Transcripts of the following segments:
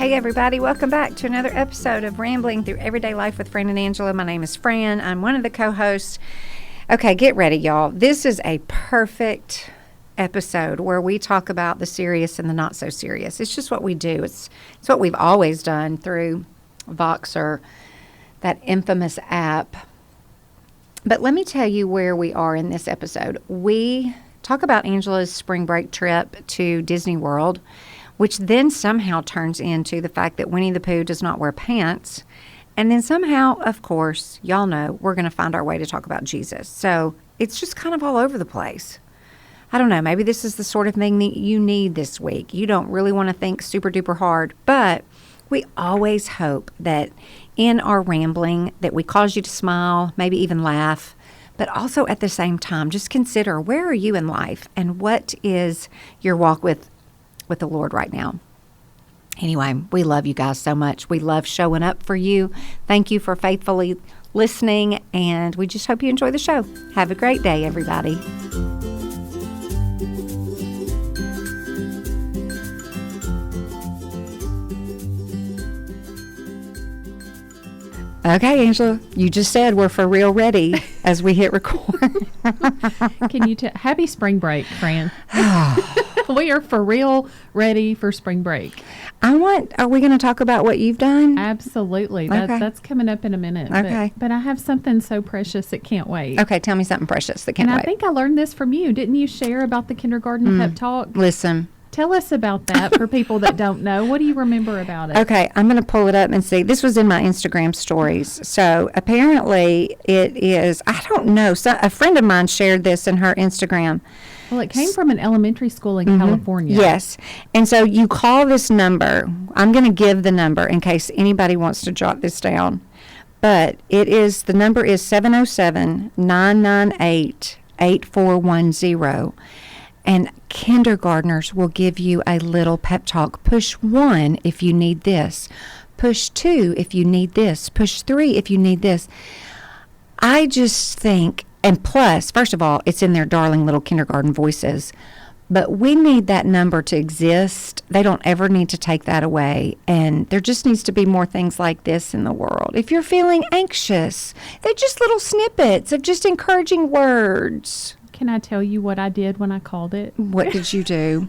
Hey everybody, welcome back to another episode of Rambling Through Everyday Life with Fran and Angela. My name is Fran. I'm one of the co-hosts. Okay, get ready, y'all. This is a perfect episode where we talk about the serious and the not so serious. It's just what we do. It's what we've always done through Voxer, that infamous app. But let me tell you where we are in this episode. We talk about Angela's spring break trip to Disney World, which then somehow turns into the fact that Winnie the Pooh does not wear pants. And then somehow, of course, y'all know, we're going to find our way to talk about Jesus. So it's just kind of all over the place. I don't know, maybe this is the sort of thing that you need this week. You don't really want to think super duper hard, but we always hope that in our rambling that we cause you to smile, maybe even laugh, but also at the same time, just consider, where are you in life and what is your walk with the Lord right now? Anyway, we love you guys so much. We love showing up for you. Thank you for faithfully listening, and we just hope you enjoy the show. Have a great day, everybody. Okay, Angela, you just said we're for real ready as we hit record. Can you tell? Happy spring break, Fran. We are for real ready for spring break. Are we going to talk about what you've done? Absolutely. Okay. That's coming up in a minute. Okay. But I have something so precious it can't wait. Okay, tell me something precious that can't and wait. I think I learned this from you. Didn't you share about the kindergarten pep talk? Listen. Tell us about that for people that don't know. What do you remember about it? Okay, I'm going to pull it up and see. This was in my Instagram stories. So apparently it is, I don't know, a friend of mine shared this in her Instagram. Well, it came from an elementary school in California. Yes. And so you call this number. I'm going to give the number in case anybody wants to jot this down. But the number is 707-998-8410. And kindergartners will give you a little pep talk. Push 1 if you need this. Push 2 if you need this. Push 3 if you need this. I just think, and plus, first of all, it's in their darling little kindergarten voices. But we need that number to exist. They don't ever need to take that away. And there just needs to be more things like this in the world. If you're feeling anxious, they're just little snippets of just encouraging words. Can I tell you what I did when I called it? What did you do?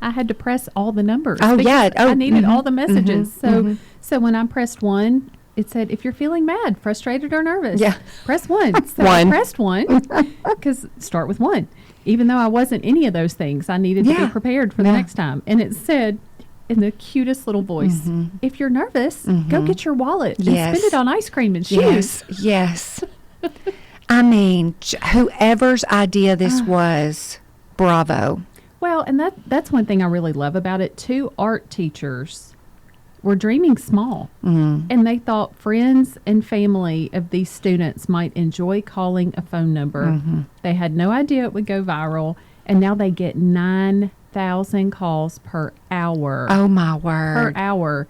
I had to press all the numbers. Oh, yeah. I needed all the messages. So when I pressed 1, it said, if you're feeling mad, frustrated, or nervous, press 1. So I pressed 1 because start with 1. Even though I wasn't any of those things, I needed to be prepared for the next time. And it said in the cutest little voice, if you're nervous, go get your wallet and spend it on ice cream and shoes. Yes. I mean, whoever's idea this was, bravo. Well, and that's one thing I really love about it. 2 art teachers were dreaming small, and they thought friends and family of these students might enjoy calling a phone number. They had no idea it would go viral, and now they get 9,000 calls per hour. Oh, my word. Per hour.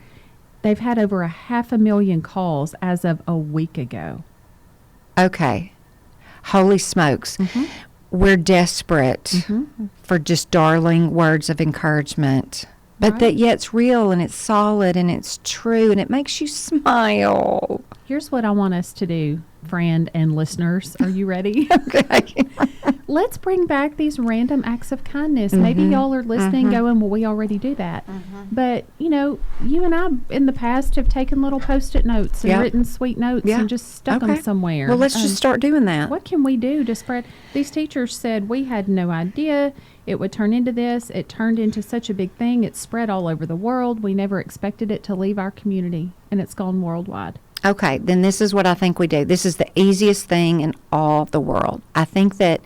They've had over 500,000 calls as of a week ago. Okay. Holy smokes. We're desperate for just darling words of encouragement. But that yet it's real and it's solid and it's true and it makes you smile. Here's what I want us to do, friend and listeners. Are you ready? Okay. Let's bring back these random acts of kindness. Maybe y'all are listening going, well, we already do that. But, you know, you and I in the past have taken little Post-it notes and written sweet notes and just stuck them somewhere. Well, let's just start doing that. What can we do to spread? These teachers said we had no idea it would turn into this. It turned into such a big thing. It spread all over the world. We never expected it to leave our community, and it's gone worldwide. Okay, then this is what I think we do. This is the easiest thing in all the world. I think that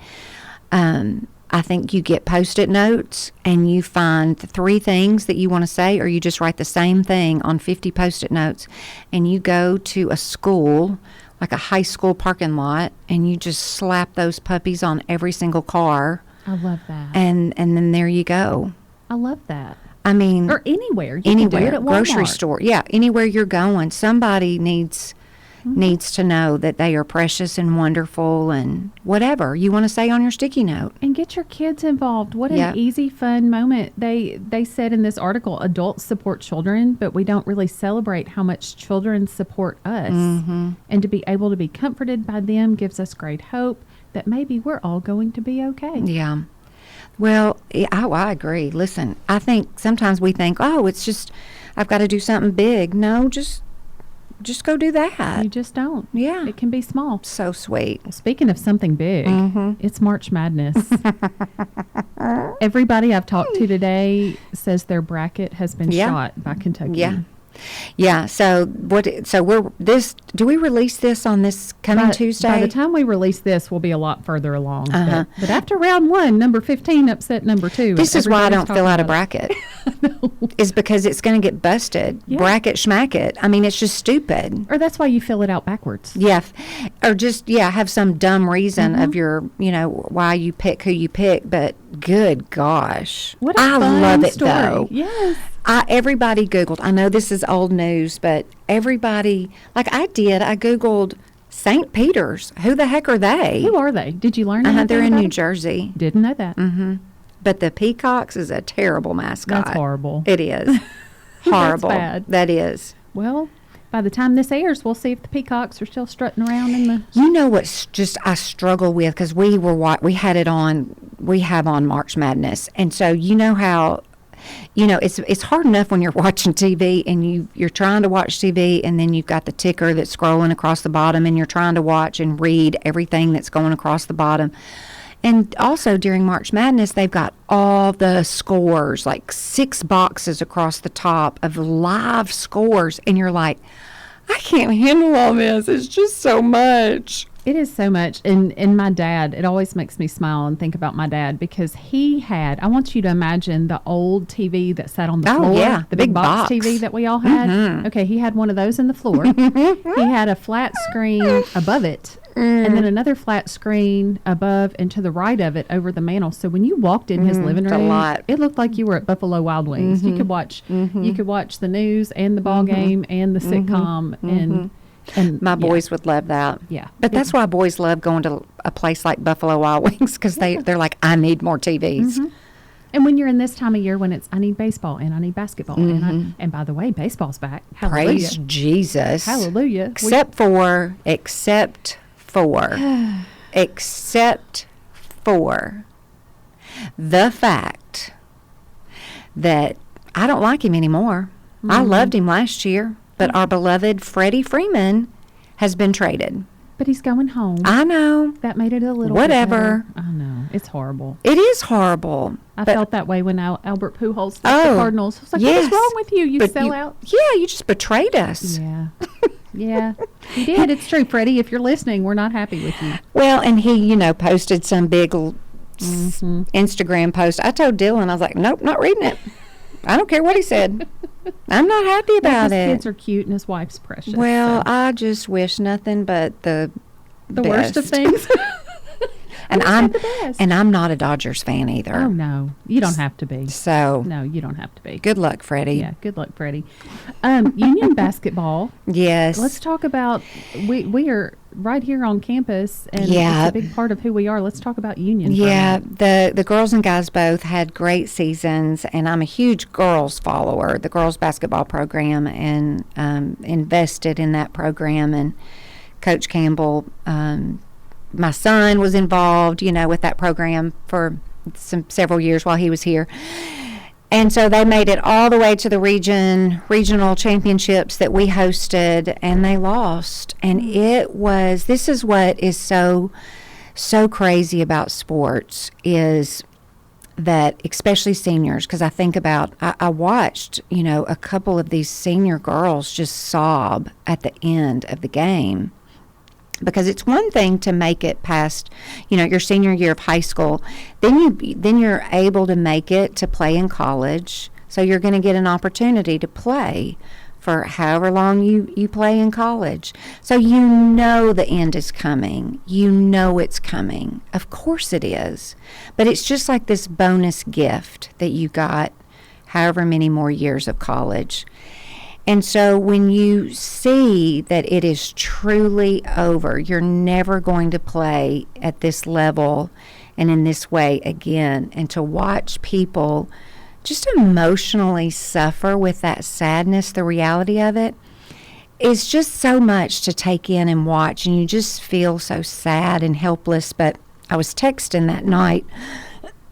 you get Post-it notes and you find the 3 things that you want to say, or you just write the same thing on 50 Post-it notes, and you go to a school, like a high school parking lot, and you just slap those puppies on every single car. I love that. And then there you go. I love that. I mean, or anywhere. You anywhere, can do it at Walmart. grocery store. Yeah, anywhere you're going, somebody needs needs to know that they are precious and wonderful and whatever you want to say on your sticky note. And get your kids involved. What an easy, fun moment. They said in this article, adults support children, but we don't really celebrate how much children support us. Mm-hmm. And to be able to be comforted by them gives us great hope that maybe we're all going to be okay. Yeah. Well, I agree. Listen, I think sometimes we think, oh, it's just, I've got to do something big. No, just go do that. You just don't. Yeah. It can be small. So sweet. Well, speaking of something big, it's March Madness. Everybody I've talked to today says their bracket has been shot by Kentucky. Yeah. Yeah. So do we release this on this coming Tuesday? By the time we release this, we'll be a lot further along. But after round 1, number 15 upset number 2. This is why I don't fill out a bracket. No. Is because it's going to get busted. Yeah. Bracket schmack it. I mean, it's just stupid. Or that's why you fill it out backwards. Yeah. Or just, have some dumb reason of your, why you pick who you pick. But good gosh. What a fun love it, story. though. Yes. Everybody Googled. I know this is old news, but everybody, like I did, I Googled St. Peter's. Who the heck are they? Who are they? Did you learn anything They're in about New them? Jersey. Didn't know that. Mm-hmm. But the Peacocks is a terrible mascot. That's horrible. It is. Horrible. That's bad. That is. Well, by the time this airs, we'll see if the Peacocks are still strutting around in the... You know what's just I struggle with, because we have on March Madness. And so you know how... it's hard enough when you're watching TV and you're trying to watch TV and then you've got the ticker that's scrolling across the bottom and you're trying to watch and read everything that's going across the bottom. And also during March Madness, they've got all the scores, like 6 boxes across the top of live scores. And you're like, I can't handle all this. It's just so much. It is so much. And my dad, it always makes me smile and think about my dad because I want you to imagine the old TV that sat on the floor. Yeah, the big box TV that we all had. Mm-hmm. Okay, he had one of those in the floor. He had a flat screen above it. And then another flat screen above and to the right of it over the mantle. So when you walked in his living room, it looked like you were at Buffalo Wild Wings. Mm-hmm. You could watch the news and the ball game and the sitcom and my boys would love that. Yeah. But that's why boys love going to a place like Buffalo Wild Wings because they're like, I need more TVs. Mm-hmm. And when you're in this time of year when it's, I need baseball and I need basketball. And by the way, baseball's back. Hallelujah. Praise Jesus. Hallelujah. Except for the fact that I don't like him anymore. Mm-hmm. I loved him last year, but our beloved Freddie Freeman has been traded. But he's going home. I know. That made it a little whatever. Bit better. I know. It's horrible. It is horrible. I felt that way when Albert Pujols left the Cardinals. I was like, what is wrong with you? You sell out? Yeah, you just betrayed us. Yeah. Yeah, you did. It's true, Freddie. If you're listening, we're not happy with you. Well, and he, posted some big Instagram post. I told Dylan, I was like, nope, not reading it. I don't care what he said. I'm not happy about it. His kids are cute and his wife's precious. Well, so. I just wish nothing but the worst of things. And I'm not a Dodgers fan either. Oh no, you don't have to be. So no, you don't have to be. Good luck, Freddie. Yeah, good luck, Freddie. Union basketball. Yes. Let's talk about we are right here on campus, and it's a big part of who we are. Let's talk about Union. Yeah, the girls and guys both had great seasons, and I'm a huge girls follower, the girls basketball program, and invested in that program. And Coach Campbell. My son was involved, with that program for several years while he was here. And so they made it all the way to the regional championships that we hosted, and they lost. And this is what is so crazy about sports is that, especially seniors, because I think about, I watched, a couple of these senior girls just sob at the end of the game. Because it's one thing to make it past, your senior year of high school. Then you're able to make it to play in college. So you're going to get an opportunity to play for however long you play in college. So the end is coming. It's coming. Of course it is. But it's just like this bonus gift that you got however many more years of college. And so when you see that it is truly over, you're never going to play at this level and in this way again, and to watch people just emotionally suffer with that sadness, the reality of it, is just so much to take in and watch, and you just feel so sad and helpless. But I was texting that night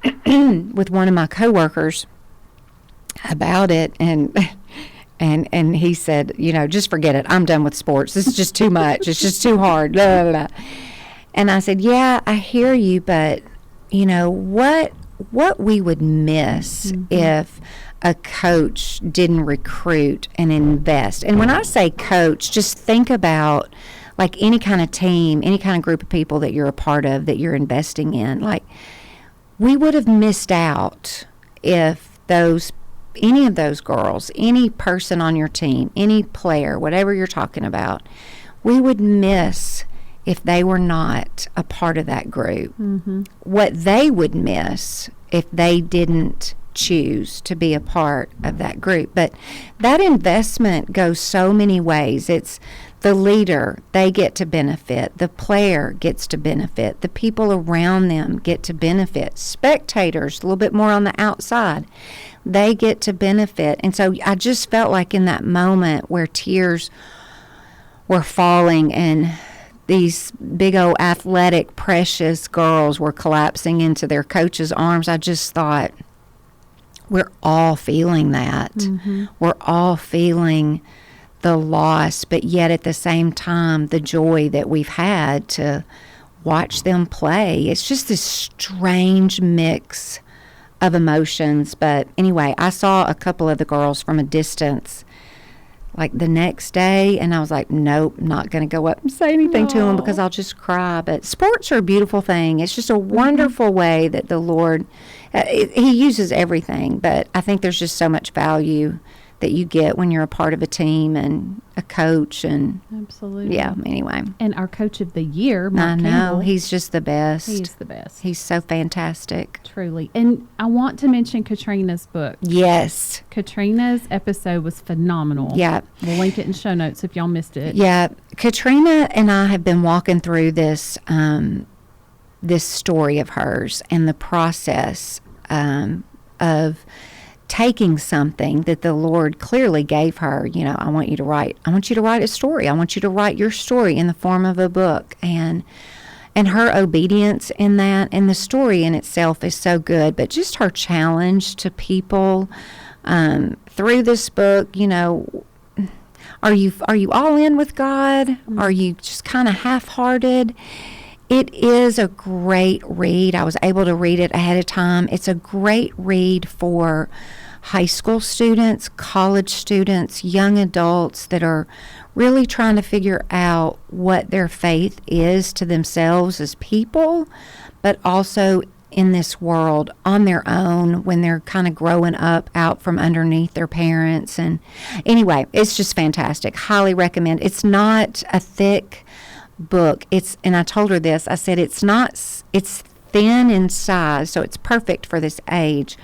with one of my coworkers about it, and he said, just forget it. I'm done with sports. This is just too much. It's just too hard. Blah, blah, blah. And I said, yeah, I hear you, but what we would miss if a coach didn't recruit and invest. And when I say coach, just think about like any kind of team, any kind of group of people that you're a part of, that you're investing in. Like, we would have missed out if any of those girls, any person on your team, any player, whatever you're talking about, we would miss if they were not a part of that group. What they would miss if they didn't choose to be a part of that group. But that investment goes so many ways. It's the leader, they get to benefit. The player gets to benefit. The people around them get to benefit. Spectators, a little bit more on the outside, they get to benefit. And so I just felt like in that moment where tears were falling and these big old athletic, precious girls were collapsing into their coach's arms, I just thought, we're all feeling that. We're all feeling the loss, but yet at the same time, the joy that we've had to watch them play. It's just this strange mix of emotions. But anyway, I saw a couple of the girls from a distance like the next day, and I was like, nope, not going to go up and say anything to them because I'll just cry. But sports are a beautiful thing. It's just a wonderful way that the Lord, he uses everything, but I think there's just so much value that you get when you're a part of a team and a coach. And absolutely, yeah, anyway. And our coach of the year, Mark I know, Campbell, he's just the best. He's the best. He's so fantastic. Truly. And I want to mention Katrina's book. Yes. Katrina's episode was phenomenal. Yeah. We'll link it in show notes if y'all missed it. Yeah. Katrina and I have been walking through this this story of hers and the process of taking something that the Lord clearly gave her. I want you to write a story. I want you to write your story in the form of a book. And her obedience in that, and the story in itself is so good, but just her challenge to people through this book, are you all in with God? Are you just kind of half-hearted? It is a great read. I was able to read it ahead of time. It's a great read for high school students, college students, young adults that are really trying to figure out what their faith is to themselves as people, but also in this world on their own when they're kind of growing up out from underneath their parents. And anyway, it's just fantastic. Highly recommend. It's not a thick book. And I told her this, I said, it's thin in size, so it's perfect for this age,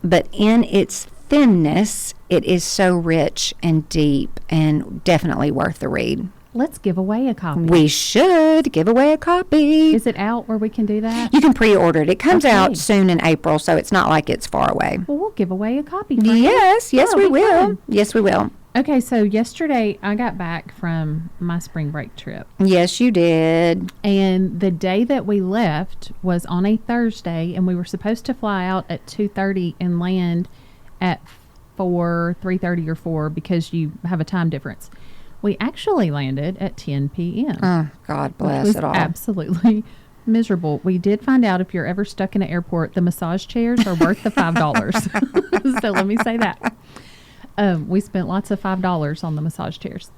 but in its thinness, it is so rich and deep and definitely worth the read. Let's give away a copy. We should give away a copy. Is it out where we can do that? You can pre-order it. It comes out soon in April, so it's not like it's far away. Well, we'll give away a copy. Fran. Yes, we will. Fun. Yes, we will. Okay, so yesterday I got back from my spring break trip. Yes, you did. And the day that we left was on a Thursday, and we were supposed to fly out at 2:30 and land at 3:30 or 4 because you have a time difference. We actually landed at 10 p.m. Oh, God bless it all. Absolutely miserable. We did find out if you're ever stuck in an airport, the massage chairs are worth the $5. So let me say that. We spent lots of $5 on the massage chairs.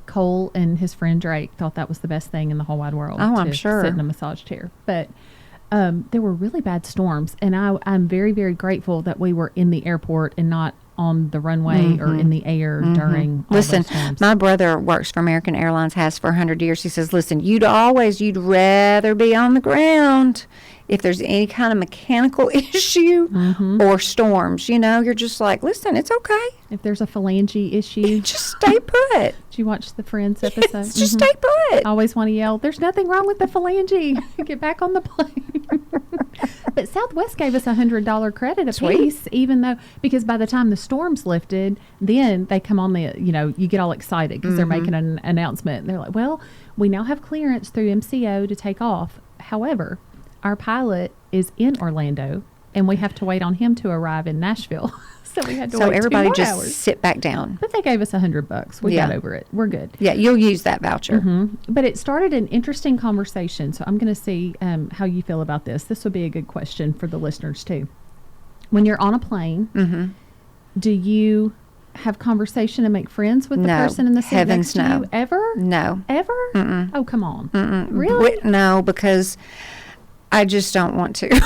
Cole and his friend Drake thought that was the best thing in the whole wide world. Oh, I'm sure. Sit in a massage chair. But there were really bad storms, and I'm very, very grateful that we were in the airport and not on the runway or in the air during all Listen, those times. my brother works for American Airlines, has for 100 years. He says, listen, you'd rather be on the ground if there's any kind of mechanical issue or storms. You know, you're just like, listen, it's okay. If there's a phalange issue. Just stay put. Did you watch the Friends episode? Just stay put. I always want to yell, there's nothing wrong with the phalange. Get back on the plane. But Southwest gave us $100 credit a piece, even though, because by the time the storms lifted, then they come on the, you get all excited because they're making an announcement. And they're like, well, we now have clearance through MCO to take off. However, our pilot is in Orlando and we have to wait on him to arrive in Nashville. So we had to wait everybody 2 more just hours. sit back down. But they gave us $100. We got over it. We're good. Yeah, you'll use that voucher. But it started an interesting conversation. So I'm going to see how you feel about this. This would be a good question for the listeners too. When you're on a plane, do you have conversation and make friends with the person in the seat next to you? Ever? No. Ever? Oh, come on. Really? No, because I just don't want to.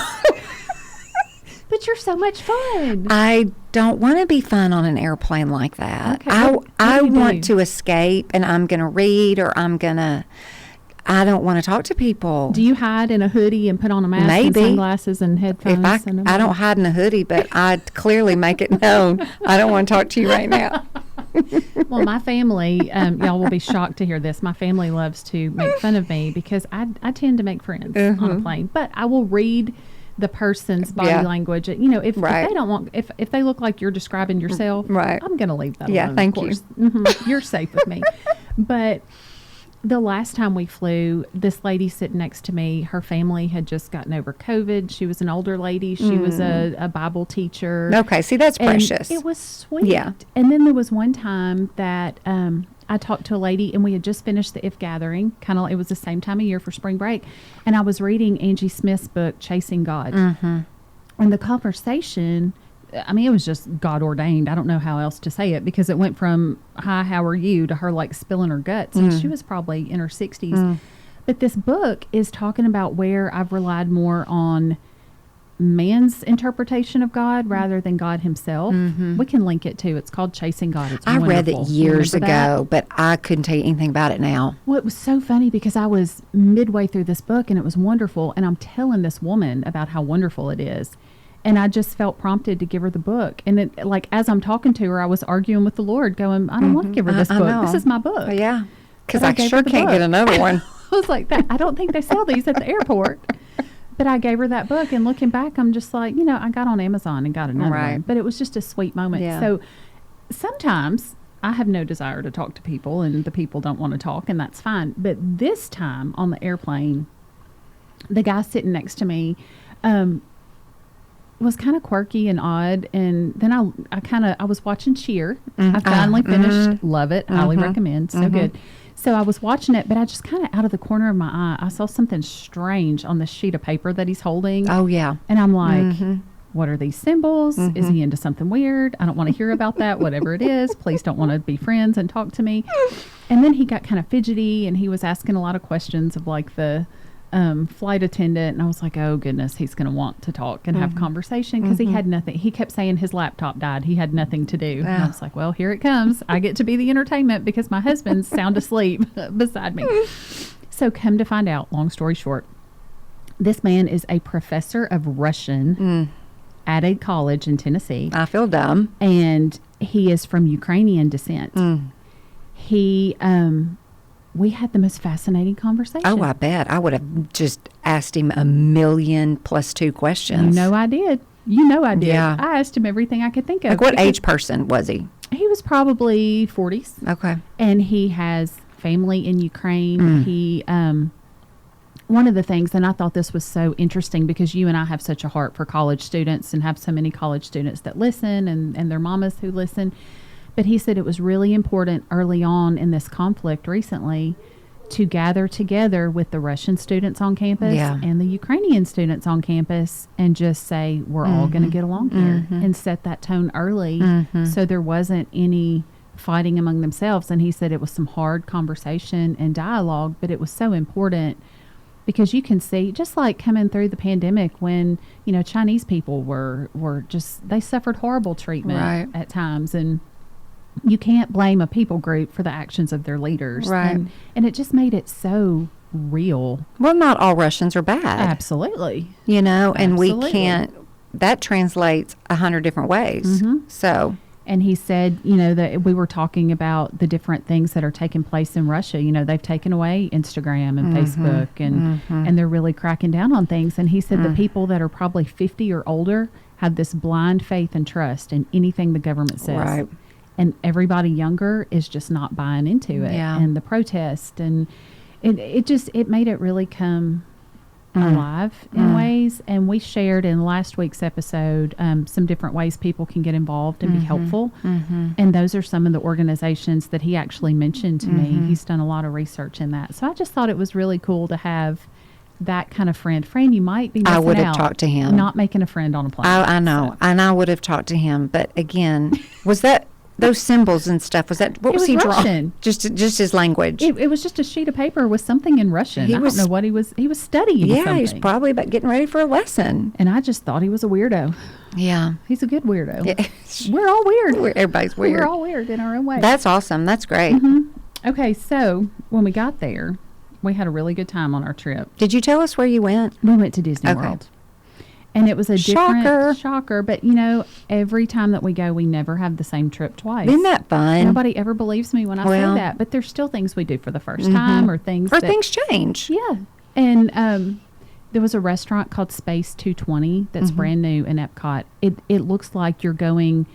But you're so much fun. I don't want to be fun on an airplane like that. Okay, I want to escape, and I'm going to read, or I don't want to talk to people. Do you hide in a hoodie and put on a mask and sunglasses and headphones? I don't hide in a hoodie, but I clearly make it known I don't want to talk to you right now. Well, my family, y'all will be shocked to hear this. My family loves to make fun of me because I tend to make friends on a plane, but I will read the person's body language. If they don't want, if they look like you're describing yourself, I'm going to leave that alone. Yeah, thank you. You're safe with me. But the last time we flew, this lady sitting next to me, her family had just gotten over COVID. She was an older lady. She was a Bible teacher. Okay, see, that's precious. It was sweet. Yeah. And then there was one time that I talked to a lady, and we had just finished the If Gathering. It was the same time of year for spring break. And I was reading Angie Smith's book, Chasing God. And the conversation, it was just God ordained. I don't know how else to say it, because it went from, hi, how are you, to her like spilling her guts. And she was probably in her 60s. But this book is talking about where I've relied more on man's interpretation of God rather than God himself. We can link it too. It's called Chasing God. It's I wonderful. read it years ago, but I couldn't tell you anything about it now. Well, it was so funny because I was midway through this book and it was wonderful. And I'm telling this woman about how wonderful it is. And I just felt prompted to give her the book. And it, like, as I'm talking to her, I was arguing with the Lord going, I don't want to give her this book. This is my book. Yeah. Because I sure can't get another one. I was like, that. I don't think they sell these at the airport. But I gave her that book, and looking back, I'm just like, I got on Amazon and got another one. But it was just a sweet moment. Yeah. So sometimes I have no desire to talk to people, and the people don't want to talk, and that's fine. But this time on the airplane, the guy sitting next to me was kind of quirky and odd. And then I was watching Cheer. I finally finished. Love it. Highly recommend. So good. So I was watching it, but I just kind of out of the corner of my eye, I saw something strange on the sheet of paper that he's holding. Oh, yeah. And I'm like, what are these symbols? Is he into something weird? I don't want to hear about that, whatever it is. Please don't want to be friends and talk to me. And then he got kind of fidgety, and he was asking a lot of questions of like the flight attendant. And I was like, oh, goodness, he's going to want to talk and have conversation, because he had nothing. He kept saying his laptop died. He had nothing to do. And I was like, well, here it comes. I get to be the entertainment because my husband's sound asleep beside me. So come to find out, long story short, this man is a professor of Russian at a college in Tennessee. I feel dumb. And he is from Ukrainian descent. He, we had the most fascinating conversation. Oh, I bet. I would have just asked him 1,000,000+2 questions. I did. I did. Yeah. I asked him everything I could think of. Like, what age person was he? He was probably 40s. Okay. And he has family in Ukraine. He, one of the things, and I thought this was so interesting because you and I have such a heart for college students and have so many college students that listen and their mamas who listen. But he said it was really important early on in this conflict recently to gather together with the Russian students on campus and the Ukrainian students on campus and just say, we're all going to get along here, and set that tone early so there wasn't any fighting among themselves. And he said it was some hard conversation and dialogue, but it was so important because you can see, just like coming through the pandemic when, Chinese people were just, they suffered horrible treatment at times. And you can't blame a people group for the actions of their leaders. Right. And it just made it so real. Well, not all Russians are bad. Absolutely. And we can't, that translates 100 different ways. So. And he said, that we were talking about the different things that are taking place in Russia. They've taken away Instagram and Facebook, and they're really cracking down on things. And he said the people that are probably 50 or older have this blind faith and trust in anything the government says. Right. And everybody younger is just not buying into it. Yeah. And the protest. And it made it really come alive in ways. And we shared in last week's episode some different ways people can get involved and be helpful. And those are some of the organizations that he actually mentioned to me. He's done a lot of research in that. So I just thought it was really cool to have that kind of friend. Fran, you might be missing out. I would have talked to him. Not making a friend on a plane. I know. So. And I would have talked to him. But again, was that... Those symbols and stuff, was that, what was he drawing? Just his language. It was just a sheet of paper with something in Russian. I don't know what he was studying something. He was probably about getting ready for a lesson. And I just thought he was a weirdo. Yeah. He's a good weirdo. Yeah. We're all weird. Everybody's weird. We're all weird in our own way. That's awesome. That's great. Okay, so when we got there, we had a really good time on our trip. Did you tell us where you went? We went to Disney World. And it was a different shocker. But, every time that we go, we never have the same trip twice. Isn't that fun? Nobody ever believes me when I say that. But there's still things we do for the first time or things things change. Yeah. And there was a restaurant called Space 220 that's brand new in Epcot. It looks like you're going...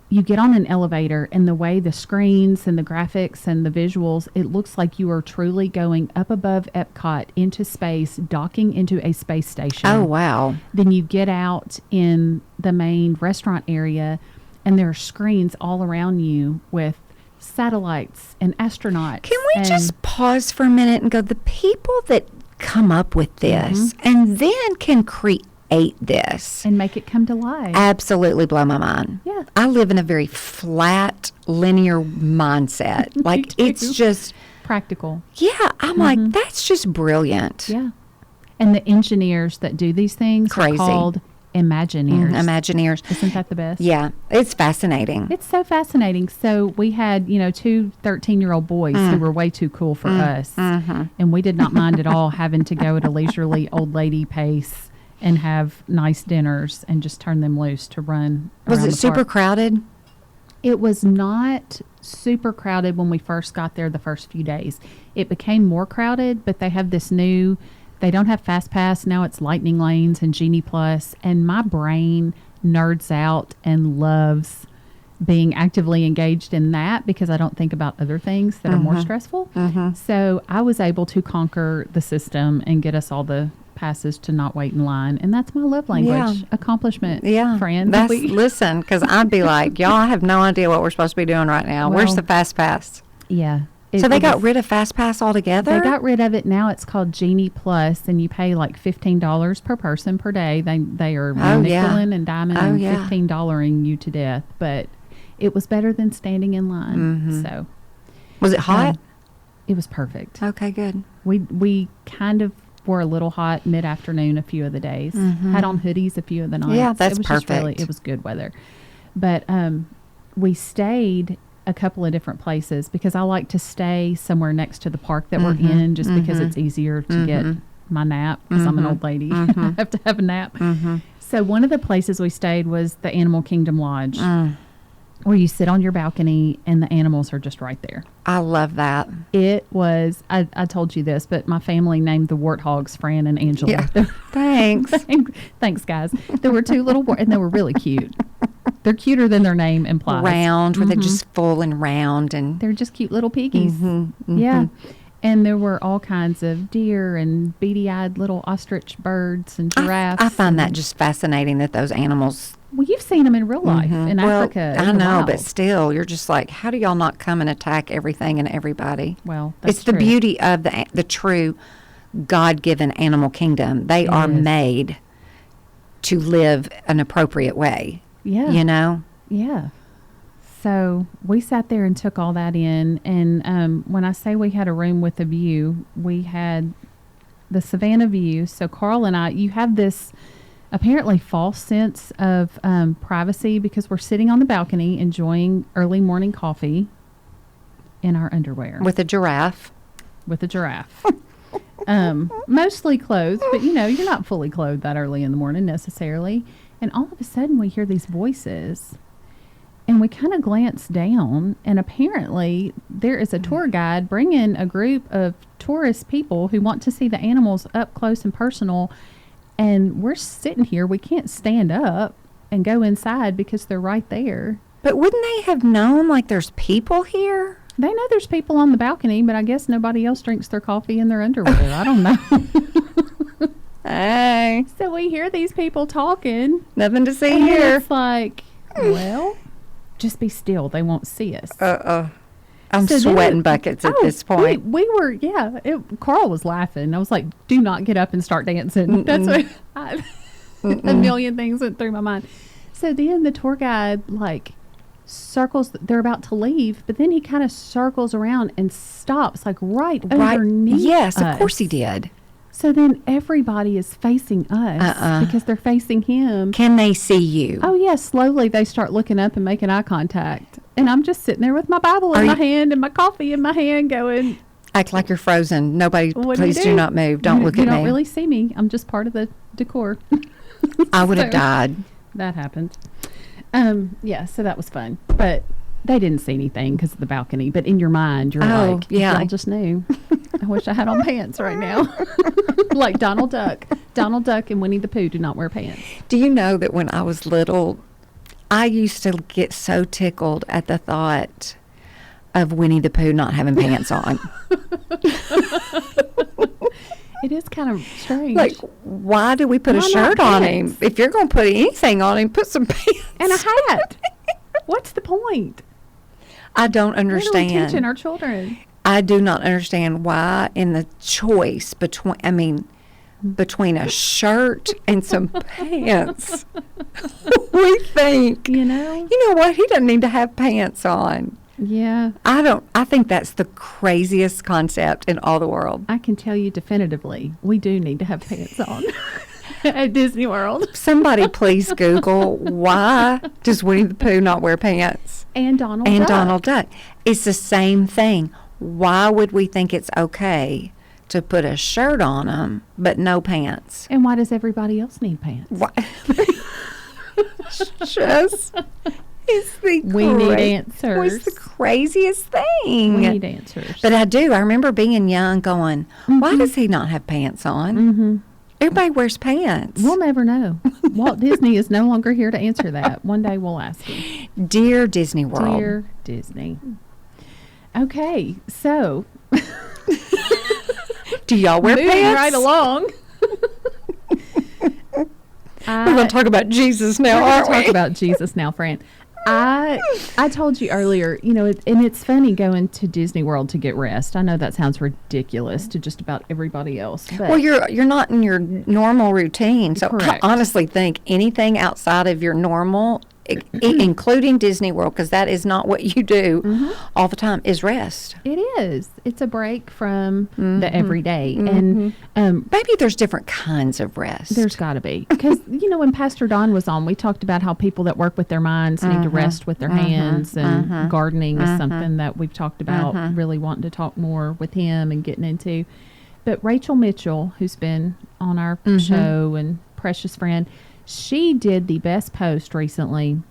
You get on an elevator, and the way the screens and the graphics and the visuals, it looks like you are truly going up above Epcot into space, docking into a space station. Oh, wow. Then you get out in the main restaurant area, and there are screens all around you with satellites and astronauts. Can we just pause for a minute and go, the people that come up with this and then can create this and make it come to life absolutely blow my mind. Yeah. I live in a very flat, linear mindset. Like, it's just practical. Yeah. I'm like, that's just brilliant. Yeah. And the engineers that do these things are called Imagineers. Imagineers. Isn't that the best? Yeah. It's fascinating. It's so fascinating. So we had, two 13-year-old boys who were way too cool for us. And we did not mind at all having to go at a leisurely old lady pace and have nice dinners and just turn them loose to run around Was it super crowded? It was not super crowded when we first got there the first few days. It became more crowded, but they have this new, they don't have Fast Pass. Now it's Lightning Lanes and Genie Plus. And my brain nerds out and loves being actively engaged in that because I don't think about other things that are more stressful. So I was able to conquer the system and get us all the passes to not wait in line, and that's my love language. Accomplishment. Fran. Listen, because I'd be like, y'all, I have no idea what we're supposed to be doing right now. Where's the Fast Pass? Yeah. So they got rid of Fast Pass altogether? They got rid of it. Now it's called Genie Plus, and you pay like $15 per person per day. They are nickeling and diming and $15ing you to death, but it was better than standing in line. So, was it hot? It was perfect. Okay, good. We kind of were a little hot mid-afternoon a few of the days. Had on hoodies a few of the nights. Yeah, that's perfect. It was good weather. But we stayed a couple of different places because I like to stay somewhere next to the park that we're in just because it's easier to get my nap because I'm an old lady. I have to have a nap. So one of the places we stayed was the Animal Kingdom Lodge. Where you sit on your balcony and the animals are just right there. I love that. It was, I told you this, but my family named the warthogs Fran and Angela. Yeah. Thanks. Thanks, guys. There were two little, and they were really cute. They're cuter than their name implies. Round, where they're just full and round. And they're just cute little piggies. Yeah. And there were all kinds of deer and beady-eyed little ostrich birds and giraffes. I find that just fascinating that those animals... Well, you've seen them in real life in Africa. I know, but still, you're just like, how do y'all not come and attack everything and everybody? Well, that's it's the beauty of the true God-given animal kingdom. They are made to live an appropriate way. Yeah. You know? Yeah. So we sat there and took all that in. And when I say we had a room with a view, we had the Savannah view. So Carl and I, you have this apparently false sense of privacy because we're sitting on the balcony enjoying early morning coffee in our underwear. With a giraffe. Mostly clothed, but you're not fully clothed that early in the morning necessarily. And all of a sudden we hear these voices and we kind of glance down, and apparently there is a tour guide bringing a group of tourist people who want to see the animals up close and personal. And we're sitting here. We can't stand up and go inside because they're right there. But wouldn't they have known, like, there's people here? They know there's people on the balcony, but I guess nobody else drinks their coffee in their underwear. I don't know. Hey. So we hear these people talking. Nothing to see and here. It's like, well, just be still. They won't see us. I'm sweating buckets at this point. We were, Carl was laughing. I was like, do not get up and start dancing. That's what a million things went through my mind. So then the tour guide, like, circles, they're about to leave, but then he kind of circles around and stops, like, right underneath Yes, us. of course he did. So then everybody is facing us because they're facing him. Can they see you? Oh, yeah. Slowly they start looking up and making eye contact. And I'm just sitting there with my Bible in my hand and my coffee in my hand going. Act like you're frozen. Nobody, please do not move. Don't look at me. You don't really see me. I'm just part of the decor. I would have died. That happened. So that was fun. But they didn't see anything because of the balcony. But in your mind, you're like, yeah. I just knew. I wish I had on pants right now. Like Donald Duck. Donald Duck and Winnie the Pooh do not wear pants. Do you know that when I was little, I used to get so tickled at the thought of Winnie the Pooh not having pants on. It is kind of strange. Like, why do we put a shirt on him? If you're going to put anything on him, put some pants. And a hat. What's the point? I don't understand. What are we teaching our children? I do not understand why in the choice between a shirt and some pants, we think, you know what? He doesn't need to have pants on. Yeah. I think that's the craziest concept in all the world. I can tell you definitively, we do need to have pants on at Disney World. Somebody please Google why does Winnie the Pooh not wear pants? And Donald Duck. It's the same thing. Why would we think it's okay to put a shirt on them but no pants? And why does everybody else need pants? Why? We need answers. It's the craziest thing. We need answers. But I remember being young going, why does he not have pants on? Mm-hmm. Everybody wears pants. We'll never know. Walt Disney is no longer here to answer that. One day we'll ask him. Dear Disney World. Dear Disney. Okay, so. Do y'all wear moving pants? Right along. We're going to talk about Jesus now, We're aren't going to we? talk about Jesus now, Fran. I told you earlier, and it's funny going to Disney World to get rest. I know that sounds ridiculous to just about everybody else. But well, you're not in your normal routine. So correct. I honestly think anything outside of your normal, including Disney World, because that is not what you do all the time, is rest. It is. It's a break from the everyday. And maybe there's different kinds of rest. There's got to be. Because, when Pastor Don was on, we talked about how people that work with their minds need to rest with their hands. And gardening is something that we've talked about, really wanting to talk more with him and getting into. But Rachel Mitchell, who's been on our show and precious friend, she did the best post recently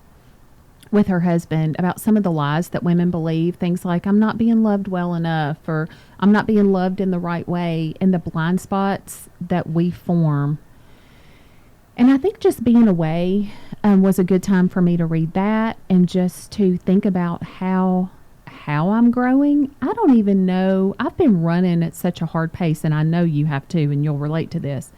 with her husband about some of the lies that women believe. Things like, I'm not being loved well enough, or I'm not being loved in the right way, and the blind spots that we form. And I think just being away was a good time for me to read that and just to think about how I'm growing. I don't even know. I've been running at such a hard pace, and I know you have too, and you'll relate to this.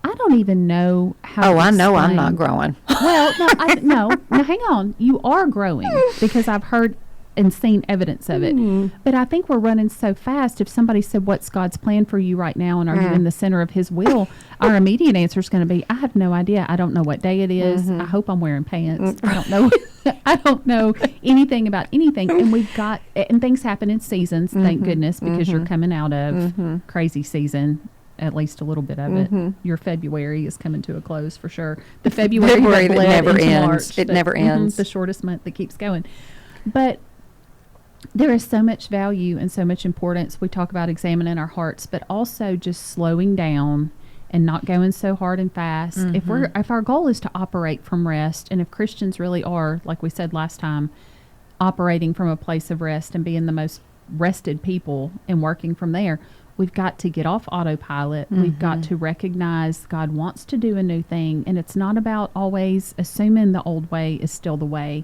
I don't even know how. I know I'm not growing. Well, no. Now, hang on. You are growing because I've heard and seen evidence of it. But I think we're running so fast. If somebody said, what's God's plan for you right now, and are you in the center of his will? Our immediate answer is going to be, I have no idea. I don't know what day it is. I hope I'm wearing pants. I don't know. I don't know anything about anything. And things happen in seasons, thank goodness, because you're coming out of crazy season at least a little bit of it. Your February is coming to a close for sure. The February that never into ends. March, It never ends. The shortest month that keeps going. But there is so much value and so much importance. We talk about examining our hearts, but also just slowing down and not going so hard and fast. If our goal is to operate from rest, and if Christians really are, like we said last time, operating from a place of rest and being the most rested people and working from there, we've got to get off autopilot. We've got to recognize God wants to do a new thing, and it's not about always assuming the old way is still the way.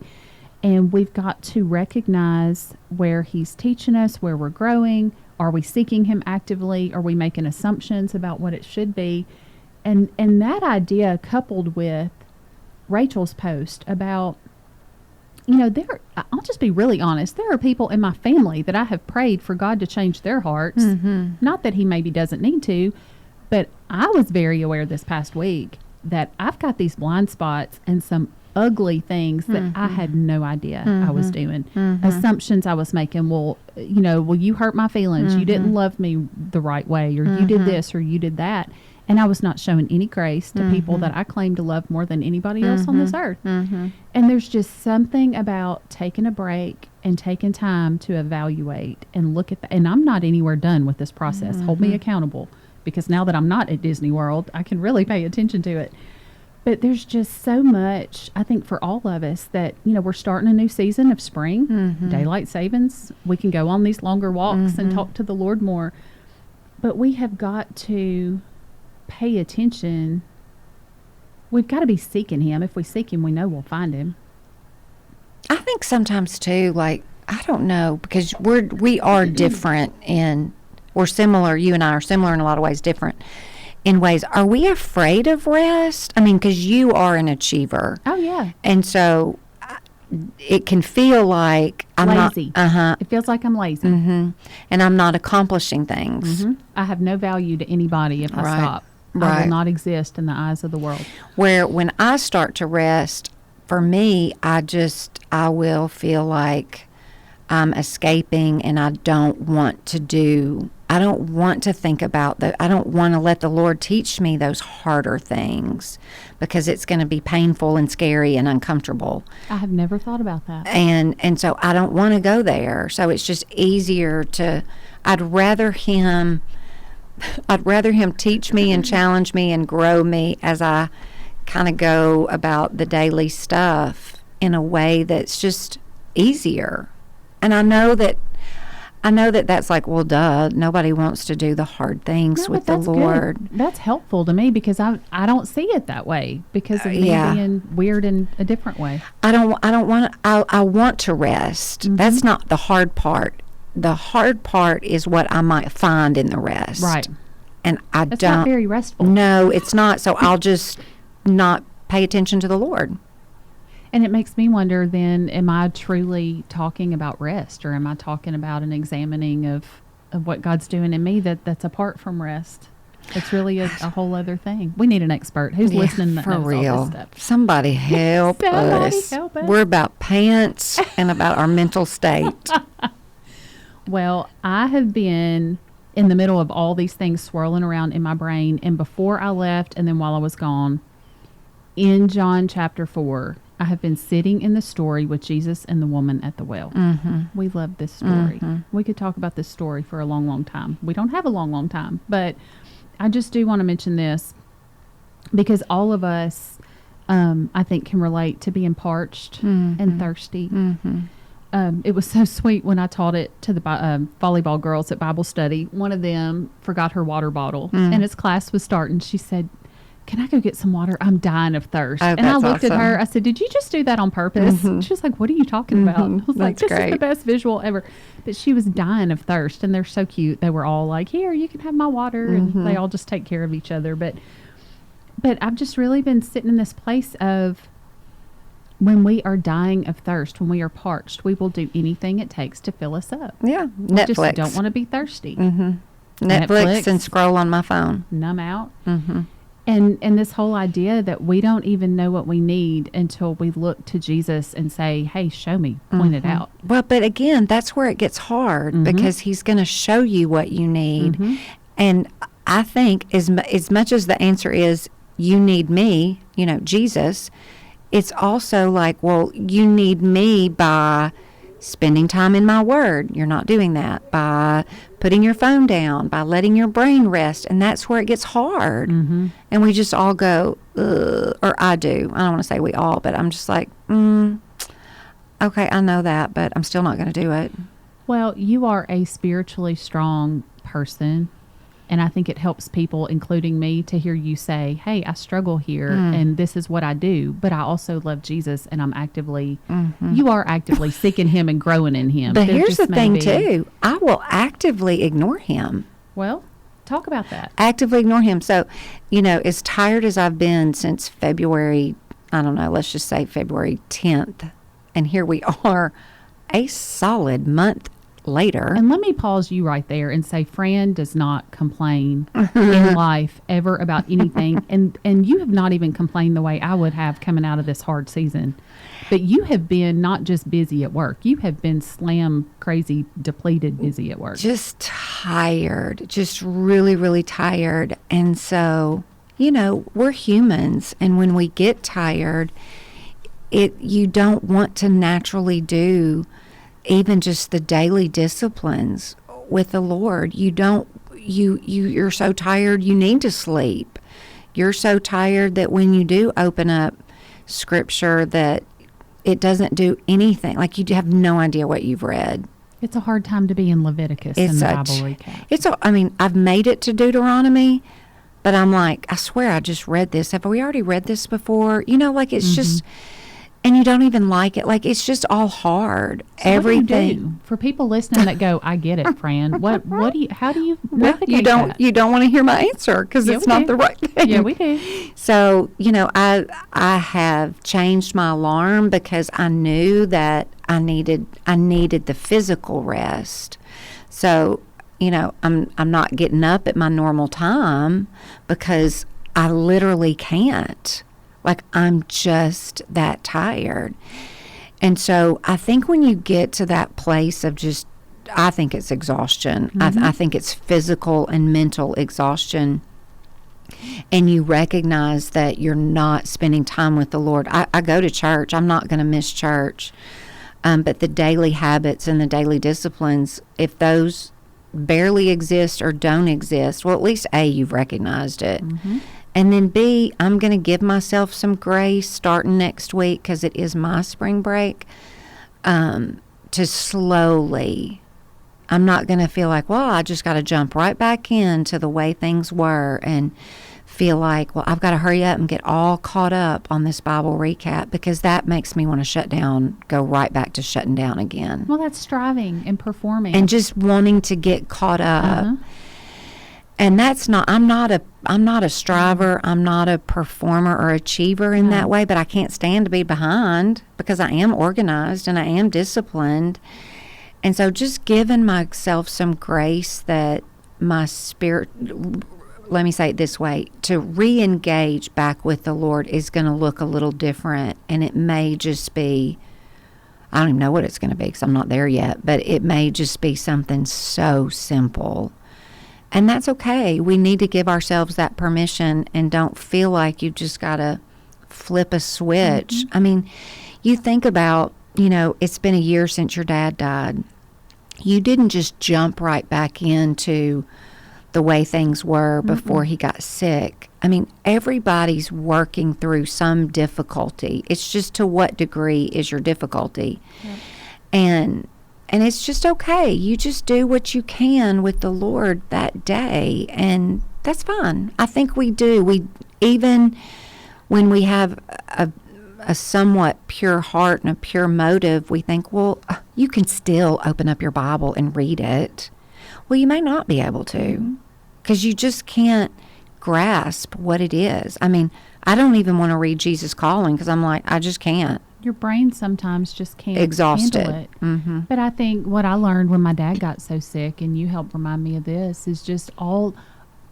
And we've got to recognize where He's teaching us, where we're growing. Are we seeking Him actively? Are we making assumptions about what it should be? And that idea, coupled with Rachel's post about, I'll just be really honest. There are people in my family that I have prayed for God to change their hearts. Not that He maybe doesn't need to, but I was very aware this past week that I've got these blind spots and some ugly things that I had no idea I was doing. Assumptions I was making. Well, you hurt my feelings. You didn't love me the right way, or you did this, or you did that. And I was not showing any grace to people that I claim to love more than anybody else on this earth. And there's just something about taking a break and taking time to evaluate and look at that. And I'm not anywhere done with this process. Hold me accountable, because now that I'm not at Disney World, I can really pay attention to it. But there's just so much, I think, for all of us that, we're starting a new season of spring, daylight savings. We can go on these longer walks and talk to the Lord more. But we have got to pay attention. We've got to be seeking Him. If we seek Him, we know we'll find Him. I think sometimes, too, I don't know, because we are different, and we're similar. You and I are similar in a lot of ways, different in ways. Are we afraid of rest? I mean, because you are an achiever. Oh, yeah. And so it can feel like I'm lazy. Not. It feels like I'm lazy. And I'm not accomplishing things. I have no value to anybody if I stop. I will not exist in the eyes of the world. Where when I start to rest, for me, I will feel like I'm escaping, and I don't want to think about I don't want to let the Lord teach me those harder things, because it's going to be painful and scary and uncomfortable. I have never thought about that. And so I don't want to go there. So it's just easier I'd rather him teach me and challenge me and grow me as I kind of go about the daily stuff in a way that's just easier. And I know that that's like, well, duh, nobody wants to do the hard things with the Lord. Good. That's helpful to me, because I don't see it that way, because of me being weird in a different way. I want to rest. That's not the hard part. The hard part is what I might find in the rest. Right. And That's not very restful. No, it's not. So I'll just not pay attention to the Lord. And it makes me wonder then, am I truly talking about rest, or am I talking about an examining of what God's doing in me that's apart from rest? It's really a whole other thing. We need an expert who's listening that knows all this stuff. Somebody help us. Help us. We're about pants and about our mental state. Well, I have been in the middle of all these things swirling around in my brain, and before I left and then while I was gone, in John chapter 4, I have been sitting in the story with Jesus and the woman at the well. We love this story. We could talk about this story for a long, long time. We don't have a long, long time, but I just do want to mention this, because all of us, I think, can relate to being parched and thirsty. It was so sweet when I taught it to the volleyball girls at Bible study. One of them forgot her water bottle, and as class was starting, she said, "Can I go get some water? I'm dying of thirst." Oh, and I looked at her. I said, "Did you just do that on purpose?" She was like, "What are you talking about?" I was like, "This is the best visual ever." But she was dying of thirst, and they're so cute. They were all like, "Here, you can have my water," and they all just take care of each other. But I've just really been sitting in this place of, when we are dying of thirst, when we are parched, we will do anything it takes to fill us up. Yeah, we Netflix. just don't want to be thirsty. Netflix and scroll on my phone. Numb out. And this whole idea that we don't even know what we need until we look to Jesus and say, "Hey, show me, point it out." Well, but again, that's where it gets hard, because He's going to show you what you need. And I think as much as the answer is you need me, Jesus, it's also like, well, you need me by spending time in my word. You're not doing that. By putting your phone down, by letting your brain rest. And that's where it gets hard. Mm-hmm. And we just all go, ugh, or I do. I don't want to say we all, but I'm just like, okay, I know that, but I'm still not going to do it. Well, you are a spiritually strong person. And I think it helps people, including me, to hear you say, hey, I struggle here and this is what I do. But I also love Jesus and I'm actively, you are actively seeking him and growing in him. But here's the thing, too. I will actively ignore him. Well, talk about that. Actively ignore him. So, as tired as I've been since February, I don't know, let's just say February 10th. And here we are a solid month later. And let me pause you right there and say Fran does not complain in life ever about anything. And you have not even complained the way I would have coming out of this hard season. But you have been not just busy at work. You have been slam crazy, depleted busy at work. Just tired. Just really, really tired. And so, we're humans. And when we get tired, you don't want to naturally do even just the daily disciplines with the Lord. You're so tired you need to sleep. You're so tired that when you do open up scripture that it doesn't do anything. Like you have no idea what you've read. It's a hard time to be in Leviticus in the Bible recap. I've made it to Deuteronomy, but I'm like, I swear I just read this. Have we already read this before? It's just... And you don't even like it. Like, it's just all hard. So everything. What do you do? For people listening that go, I get it, Fran. How do you navigate that? You don't want to hear my answer because it's not the right thing. Yeah, we do. So, I have changed my alarm because I knew that I needed the physical rest. So, I'm not getting up at my normal time because I literally can't. Like, I'm just that tired. And so I think when you get to that place of just, I think it's exhaustion. I think it's physical and mental exhaustion. And you recognize that you're not spending time with the Lord. I go to church. I'm not going to miss church. But the daily habits and the daily disciplines, if those barely exist or don't exist, well, at least A, you've recognized it. And then B, I'm going to give myself some grace starting next week because it is my spring break to slowly. I'm not going to feel like, well, I just got to jump right back into the way things were and feel like, well, I've got to hurry up and get all caught up on this Bible recap because that makes me want to shut down, go right back to shutting down again. Well, that's striving and performing. And just wanting to get caught up. And that's not, I'm not a striver, I'm not a performer or achiever in that way, but I can't stand to be behind because I am organized and I am disciplined. And so just giving myself some grace that my spirit, let me say it this way, to re-engage back with the Lord is going to look a little different. And it may just be, I don't even know what it's going to be because I'm not there yet, but it may just be something so simple. And that's okay. We need to give ourselves that permission and don't feel like you've just got to flip a switch. I mean, you think about, it's been a year since your dad died. You didn't just jump right back into the way things were before he got sick. I mean, everybody's working through some difficulty. It's just to what degree is your difficulty. And it's just okay. You just do what you can with the Lord that day, and that's fine. I think we do. We even when we have a somewhat pure heart and a pure motive, we think, well, you can still open up your Bible and read it. Well, you may not be able to because you just can't grasp what it is. I mean, I don't even want to read Jesus Calling because I'm like, I just can't. Your brain sometimes just can't exhausted. Handle it. But I think what I learned when my dad got so sick, and you helped remind me of this, is just all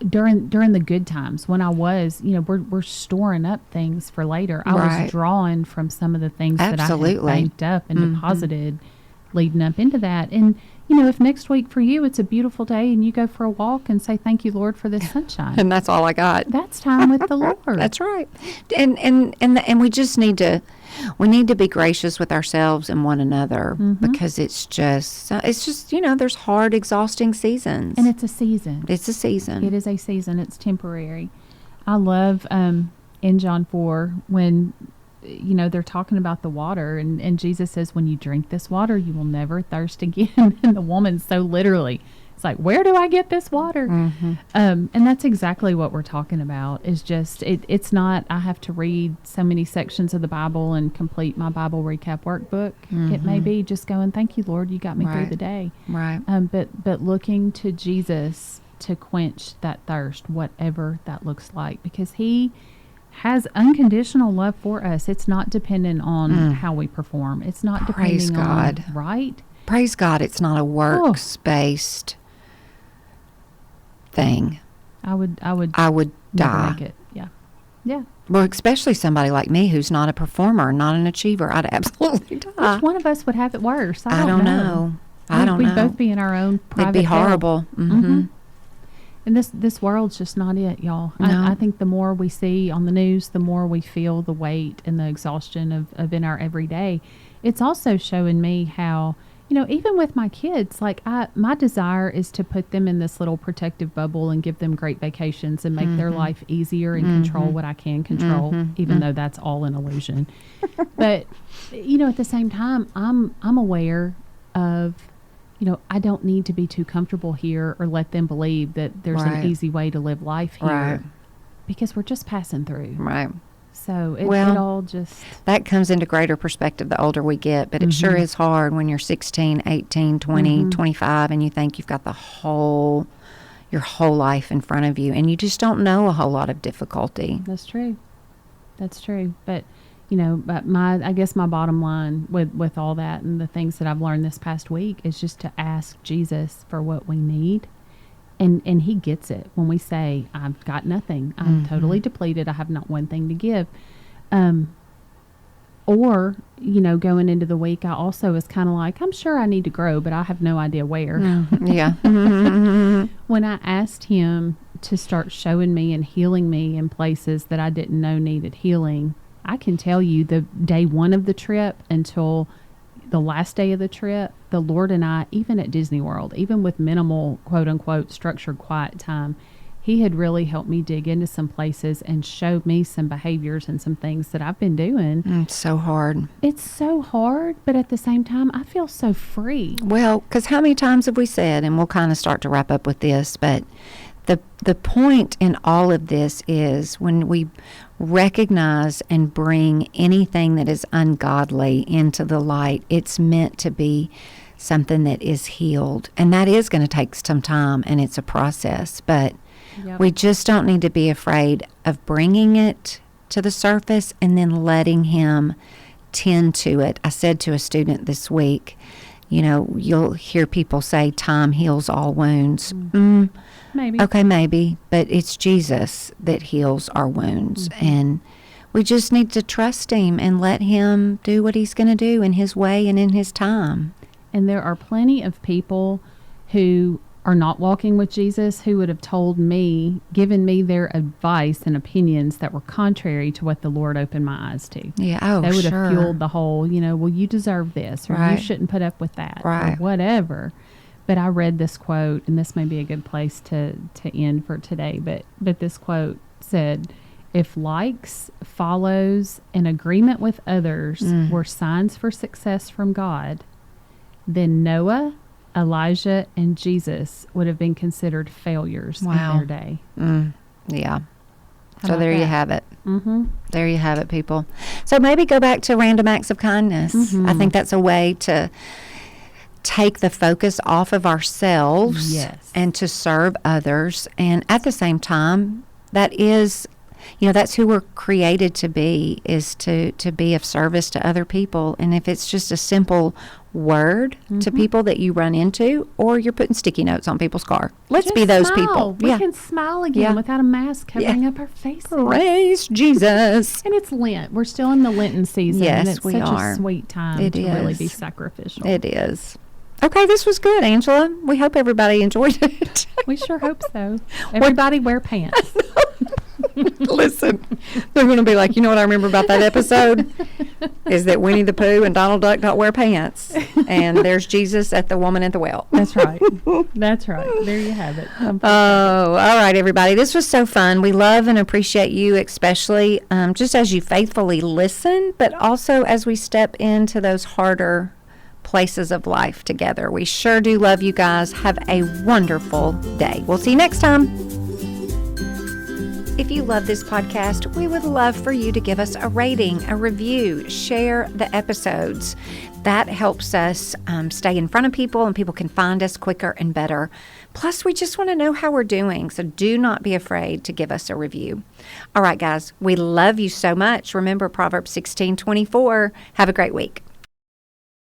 during the good times when I was, we're storing up things for later. I was drawing from some of the things that I had banked up and deposited leading up into that. And, if next week for you it's a beautiful day and you go for a walk and say, thank you, Lord, for this sunshine. And that's all I got. That's time with the Lord. That's right. And we just need to be gracious with ourselves and one another, because it's just there's hard, exhausting seasons. And it's a season. It's a season. It is a season. It's temporary. I love in John 4 when they're talking about the water, and Jesus says, when you drink this water, you will never thirst again. And the woman so literally, it's like, where do I get this water? And that's exactly what we're talking about. Is just it's not I have to read so many sections of the Bible and complete my Bible recap workbook. It may be just going, thank you, Lord, you got me through the day. Right. But looking to Jesus to quench that thirst, whatever that looks like, because He has unconditional love for us. It's not dependent on how we perform. It's not Praise depending God. on, right? Praise God, it's not a works-based thing. I would never die. make it. Yeah. Well, especially somebody like me who's not a performer, not an achiever. I'd absolutely die. Which one of us would have it worse? I don't know. We'd both be in our own private It'd be horrible. And this world's just not it, y'all. No. I think the more we see on the news, the more we feel the weight and the exhaustion of in our everyday. It's also showing me how, even with my kids, like my desire is to put them in this little protective bubble and give them great vacations and make their life easier and control what I can control, even though that's all an illusion. But, at the same time, I'm aware of, I don't need to be too comfortable here or let them believe that there's an easy way to live life here, because we're just passing through. Right. So it all just... That comes into greater perspective the older we get, but it sure is hard when you're 16, 18, 20, 25, and you think you've got your whole life in front of you, and you just don't know a whole lot of difficulty. That's true. But, but I guess my bottom line with all that and the things that I've learned this past week is just to ask Jesus for what we need. And He gets it when we say, I've got nothing. I'm totally depleted. I have not one thing to give. Or, going into the week, I also was kind of like, I'm sure I need to grow, but I have no idea where. Yeah. When I asked Him to start showing me and healing me in places that I didn't know needed healing, I can tell you the day one of the trip until the last day of the trip, the Lord and I, even at Disney World, even with minimal, quote unquote, structured quiet time, He had really helped me dig into some places and showed me some behaviors and some things that I've been doing. It's so hard. It's so hard, but at the same time, I feel so free. Well, because how many times have we said, and we'll kind of start to wrap up with this, but the point in all of this is when we recognize and bring anything that is ungodly into the light, it's meant to be something that is healed. And that is going to take some time, and it's a process. But we just don't need to be afraid of bringing it to the surface and then letting Him tend to it. I said to a student this week, you'll hear people say time heals all wounds. Maybe. Okay, maybe. But it's Jesus that heals our wounds. And we just need to trust Him and let Him do what He's going to do in His way and in His time. And there are plenty of people who are not walking with Jesus who would have told me, given me their advice and opinions that were contrary to what the Lord opened my eyes to. Yeah, they would have fueled the whole, well, you deserve this, or you shouldn't put up with that, or whatever. But I read this quote, and this may be a good place to end for today, but this quote said, if likes, follows, and agreement with others were signs for success from God, then Noah, Elijah, and Jesus would have been considered failures in their day. Yeah. So there you have it. There you have it, people. So maybe go back to random acts of kindness. I think that's a way to take the focus off of ourselves and to serve others. And at the same time, that is, that's who we're created to be, is to be of service to other people. And if it's just a simple word to people that you run into, or you're putting sticky notes on people's car, let's just be those smile. people. We can smile again without a mask covering up our faces. Praise Jesus. And it's Lent. We're still in the Lenten season. Yes, and it's we such are. a sweet time to really be sacrificial. It is. Okay, this was good, Angela. We hope everybody enjoyed it. We sure hope so. Everybody wear pants. Listen, they're going to be like, you know what I remember about that episode? Is that Winnie the Pooh and Donald Duck don't wear pants. And there's Jesus at the woman at the well. That's right. That's right. There you have it. Oh, all right, everybody. This was so fun. We love and appreciate you, especially just as you faithfully listen, but also as we step into those harder places of life together. We sure do love you guys. Have a wonderful day. We'll see you next time. If you love this podcast, we would love for you to give us a rating, a review, share the episodes. That helps us stay in front of people, and people can find us quicker and better. Plus, we just want to know how we're doing, so do not be afraid to give us a review. All right, guys, we love you so much. Remember Proverbs 16:24. Have a great week.